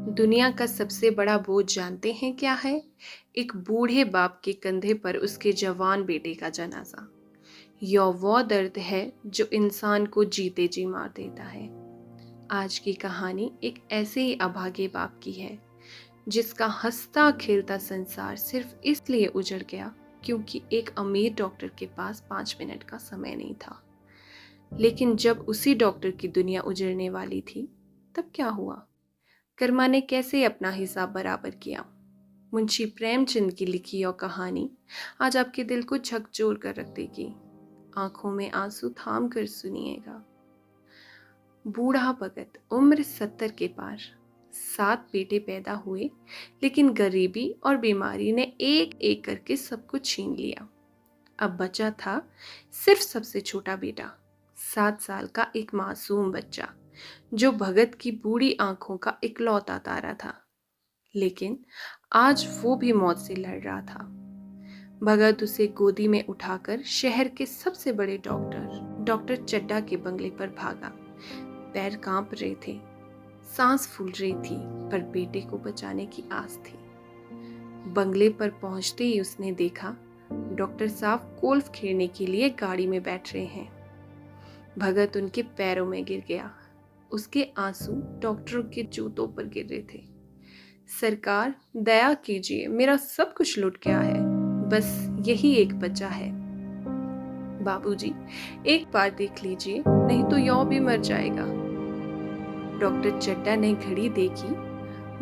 दुनिया का सबसे बड़ा बोझ जानते हैं क्या है? एक बूढ़े बाप के कंधे पर उसके जवान बेटे का जनाजा। यह वो दर्द है जो इंसान को जीते जी मार देता है। आज की कहानी एक ऐसे ही अभागे बाप की है जिसका हंसता खेलता संसार सिर्फ इसलिए उजड़ गया क्योंकि एक अमीर डॉक्टर के पास 5 मिनट का समय नहीं था। लेकिन जब उसी डॉक्टर की दुनिया उजड़ने वाली थी, तब क्या हुआ? कर्मा ने कैसे अपना हिसाब बराबर किया? मुंशी प्रेमचंद की लिखी यह कहानी आज आपके दिल को झकझोर कर रख देगी। आंखों में आंसू थाम कर सुनिएगा। बूढ़ा भगत, उम्र 70 के पार। 7 बेटे पैदा हुए, लेकिन गरीबी और बीमारी ने एक एक करके सब कुछ छीन लिया। अब बचा था सिर्फ सबसे छोटा बेटा, 7 साल का एक मासूम बच्चा, जो भगत की बूढ़ी आंखों का इकलौता तारा था। लेकिन आज वो भी मौत से लड़ रहा था। भगत उसे गोदी में उठाकर शहर के सबसे बड़े डॉक्टर चड्ढा के बंगले पर भागा। पैर कांप रहे थे, सांस फूल रही थी, पर बेटे को बचाने की आस थी। बंगले पर पहुंचते ही उसने देखा डॉक्टर साहब गोल्फ खेलने के लिए गाड़ी में बैठ रहे हैं। भगत उनके पैरों में गिर गया। उसके आंसू डॉक्टरों के जूतों पर गिर रहे थे। सरकार, दया कीजिए, मेरा सब कुछ लुट गया है, बस यही एक बचा है। बाबूजी, एक बार देख लीजिए, नहीं तो यौ भी मर जाएगा। डॉक्टर चड्ढा ने घड़ी देखी,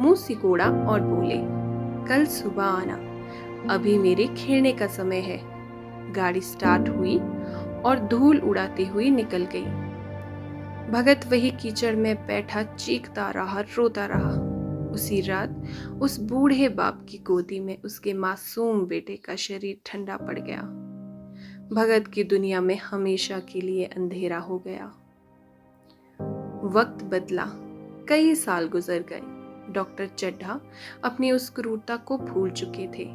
मुंह सिकोड़ा और बोले, कल सुबह आना, अभी मेरे खेलने का समय है। गाड़ी स्टार्ट हुई और धूल उड़ाती हुई निकल गई। भगत वही कीचड़ में बैठा चीखता रहा, रोता रहा। उसी रात उस बूढ़े बाप की गोदी में उसके मासूम बेटे का शरीर ठंडा पड़ गया। भगत की दुनिया में हमेशा के लिए अंधेरा हो गया। वक्त बदला, कई साल गुजर गए। डॉक्टर चड्ढा अपनी उस क्रूरता को भूल चुके थे।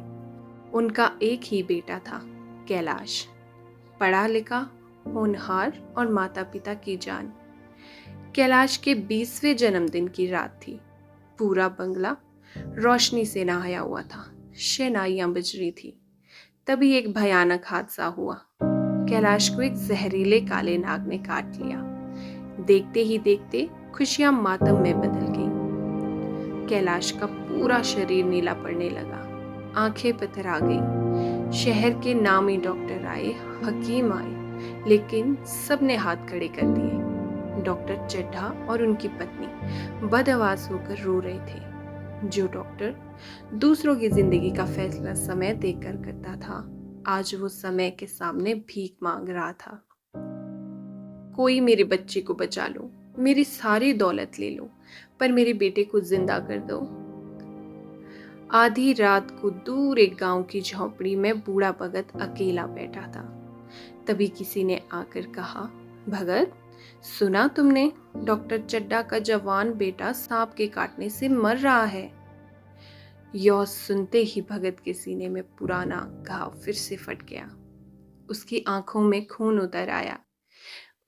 उनका एक ही बेटा था, कैलाश, पढ़ा लिखा, होनहार और माता पिता की जान। कैलाश के 20वें जन्मदिन की रात थी। पूरा बंगला रोशनी से नहाया हुआ था, शहनाइयां बज रही थी। तभी एक भयानक हादसा हुआ। कैलाश को एक जहरीले काले नाग ने काट लिया। देखते ही देखते खुशियां मातम में बदल गईं। कैलाश का पूरा शरीर नीला पड़ने लगा, आंखें पथरा गईं। शहर के नामी डॉक्टर आए, हकीम आए, लेकिन सबने हाथ खड़े कर दिए। डॉक्टर चड्ढा और उनकी पत्नी बदहवास होकर रो रहे थे। जो डॉक्टर दूसरों की जिंदगी का फैसला समय देखकर करता था, आज वो समय के सामने भीख मांग रहा था। कोई मेरे बच्चे को बचा लो, मेरी सारी दौलत ले लो, पर मेरे बेटे को जिंदा कर दो। आधी रात को दूर एक गांव की झोपड़ी में बूढ़ा भगत अकेला बैठा था। तभी किसी ने आकर कहा, भगत, सुना तुमने? डॉक्टर चड्ढा का जवान बेटा सांप के काटने से मर रहा है। यह सुनते ही भगत के सीने में पुराना घाव फिर से फट गया। उसकी आंखों में खून उतर आया।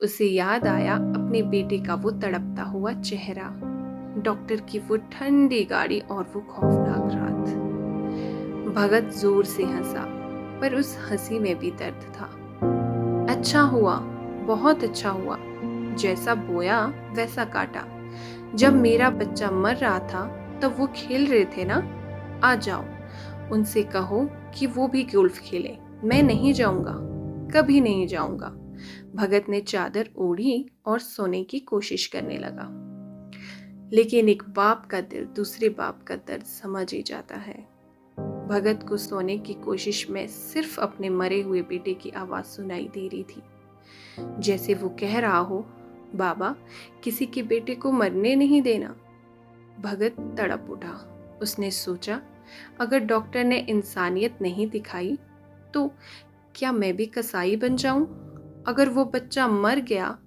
उसे याद आया अपने बेटे का वो तड़पता हुआ चेहरा, डॉक्टर की वो ठंडी गाड़ी और वो खौफनाक रात। भगत जोर से हंसा, पर उस हंसी में भी दर्द था। अच्छा हुआ, बहुत अच्छा हुआ, जैसा बोया वैसा काटा। जब मेरा बच्चा मर रहा था तब वो खेल रहे थे ना। आ जाओ, उनसे कहो कि वो भी गोल्फ खेले। मैं नहीं जाऊंगा, कभी नहीं जाऊंगा। भगत ने चादर ओढ़ी और सोने की कोशिश करने लगा। लेकिन एक बाप का दिल दूसरे बाप का दर्द समझ ही जाता है। भगत को सोने की कोशिश में सिर्फ अपने मरे हुए बेटे की आवाज सुनाई दे रही थी, जैसे वो कह रहा हो, बाबा, किसी के बेटे को मरने नहीं देना। भगत तड़प उठा। उसने सोचा, अगर डॉक्टर ने इंसानियत नहीं दिखाई तो क्या मैं भी कसाई बन जाऊं? अगर वो बच्चा मर गया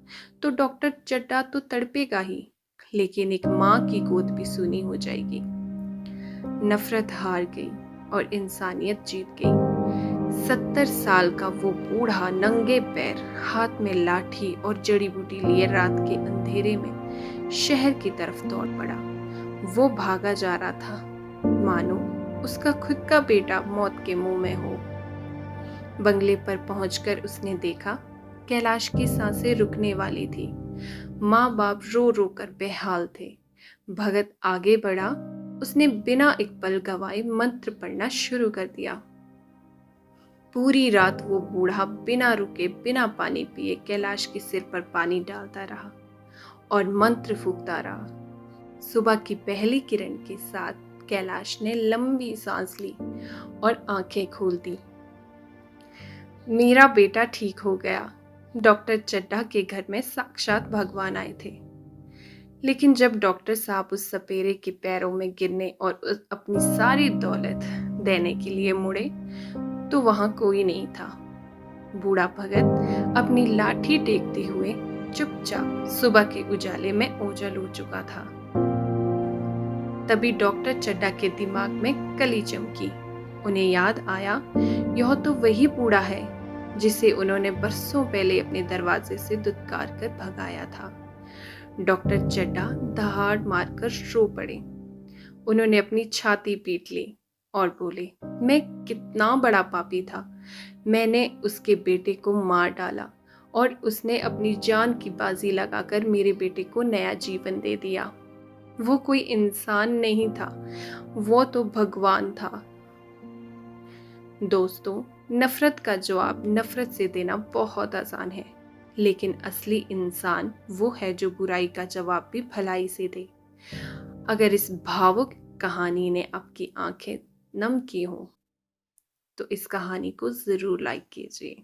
तो डॉक्टर चड्ढा तो तड़पेगा ही, लेकिन एक माँ की गोद भी सूनी हो जाएगी। नफरत हार गई और इंसानियत जीत गई। 70 साल का वो बूढ़ा नंगे पैर, हाथ में लाठी और जड़ी बूटी लिए रात के अंधेरे में शहर की तरफ दौड़ पड़ा। वो भागा जा रहा था, मानो उसका खुद का बेटा मौत के मुंह में हो। बंगले पर पहुंचकर उसने देखा, कैलाश की सांसें रुकने वाली थी। माँ बाप रो रो कर बेहाल थे। भगत आगे बढ़ा। उसने बिना एक पल गवाए मंत्र पढ़ना शुरू कर दिया। पूरी रात वो बूढ़ा बिना रुके बिना पानी पिए कैलाश के सिर पर पानी डालता रहा और मंत्र फूंकता रहा। सुबह की पहली किरण के साथ कैलाश ने लंबी सांस ली और आंखें खोल दी। मेरा बेटा ठीक हो गया। डॉक्टर चड्ढा के घर में साक्षात भगवान आए थे। लेकिन जब डॉक्टर साहब उस सपेरे के पैरों में गिरने और अपनी सारी दौलत देने के लिए मुड़े, तो वहां कोई नहीं था। बूढ़ा भगत अपनी लाठी टेकते हुए चुपचाप सुबह के उजाले में ओझल हो चुका था। तभी डॉक्टर चड्ढा के दिमाग में कली चमकी। उन्हें याद आया, यह तो वही बूढ़ा है जिसे उन्होंने बरसों पहले अपने दरवाजे से दुत्कार कर भगाया था। डॉक्टर चड्ढा दहाड़ मारकर रो पड़े। उन्होंने अपनी छाती पीट ली और बोले, मैं कितना बड़ा पापी था। मैंने उसके बेटे को मार डाला और उसने अपनी जान की बाजी लगाकर मेरे बेटे को नया जीवन दे दिया। वो कोई इंसान नहीं था, वो तो भगवान था। दोस्तों, नफरत का जवाब नफरत से देना बहुत आसान है, लेकिन असली इंसान वो है जो बुराई का जवाब भी भलाई से दे। अगर इस भावुक कहानी ने आपकी आंखें नम की हो, तो इस कहानी को जरूर लाइक कीजिए।